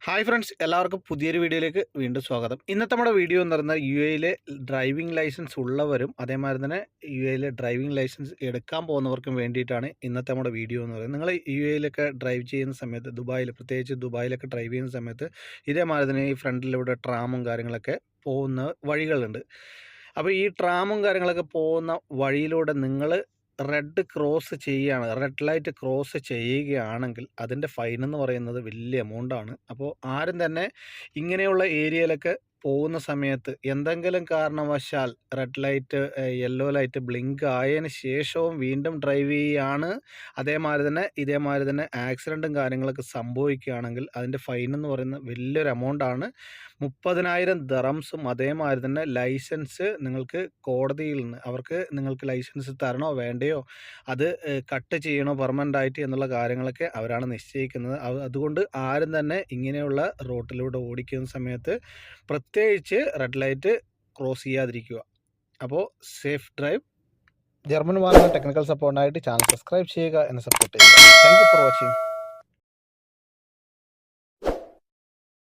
Hi friends, എല്ലാവർക്കും പുതിയൊരു വീഡിയോയിലേക്ക് വീണ്ടും സ്വാഗതം. ഇന്നത്തെ നമ്മുടെ വീഡിയോ എന്ന് പറയുന്നത് യുഎയിലെ ഡ്രൈവിംഗ് ലൈസൻസ് ഉള്ളവരും അതേമാതിരി തന്നെ യുഎയിലെ ഡ്രൈവിംഗ് ലൈസൻസ് എടുക്കാൻ പോകുന്നവർക്കും വേണ്ടിയിട്ടാണ് ഇന്നത്തെ നമ്മുടെ വീഡിയോ എന്ന് പറയുന്നത്. നിങ്ങൾ യുഎയിലൊക്കെ ഡ്രൈവ് ചെയ്യുന്ന സമയത്ത് പ്രത്യേകിച്ച് ദുബായിലൊക്കെ ഡ്രൈവ് ചെയ്യുന്ന സമയത്ത് ഇതേമാതിരി തന്നെ ഈ ഫ്രണ്ടിലൂടെ ട്രാമും കാര്യങ്ങളൊക്കെ പോകുന്ന വഴികളുണ്ട്. അപ്പോൾ ഈ ട്രാമും കാര്യങ്ങളൊക്കെ പോകുന്ന വഴിയിലൂടെ നിങ്ങൾ റെഡ് ലൈറ്റ് ക്രോസ് ചെയ്യുകയാണെങ്കിൽ അതിൻ്റെ ഫൈൻ എന്ന് പറയുന്നത് വലിയ എമൗണ്ടാണ്. അപ്പോൾ ആരും തന്നെ ഇങ്ങനെയുള്ള ഏരിയയിലൊക്കെ പോകുന്ന സമയത്ത് എന്തെങ്കിലും കാരണവശാൽ യെല്ലോ ലൈറ്റ് ബ്ലിങ്ക് ആയതിന് ശേഷവും വീണ്ടും ഡ്രൈവ് ചെയ്യുകയാണ്, ഇതേമാതിരി തന്നെ ആക്സിഡൻറ്റും കാര്യങ്ങളൊക്കെ സംഭവിക്കുകയാണെങ്കിൽ അതിൻ്റെ ഫൈൻ എന്ന് പറയുന്നത് വലിയൊരു എമൗണ്ടാണ്. 30,000 ദിറംസും അതേമാതിരി തന്നെ ലൈസൻസ് നിങ്ങൾക്ക് കോടതിയിൽ നിന്ന് നിങ്ങൾക്ക് ലൈസൻസ് തരണോ വേണ്ടയോ, അത് കട്ട് ചെയ്യണോ പെർമനൻ്റ് ആയിട്ട് എന്നുള്ള കാര്യങ്ങളൊക്കെ അവരാണ് നിശ്ചയിക്കുന്നത്. അതുകൊണ്ട് ആരും തന്നെ ഇങ്ങനെയുള്ള റോട്ടിലൂടെ ഓടിക്കുന്ന സമയത്ത് പ്രത്യേകിച്ച് റെഡ് ലൈറ്റ് ക്രോസ് ചെയ്യാതിരിക്കുക. അപ്പോൾ സേഫ് ഡ്രൈവ്. ജർമ്മൻ വാഹന ടെക്നിക്കൽ സപ്പോർട്ടിനായിട്ട് ചാനൽ സബ്സ്ക്രൈബ് ചെയ്യുക, എന്നെ സപ്പോർട്ട് ചെയ്യുക. Thank you for watching.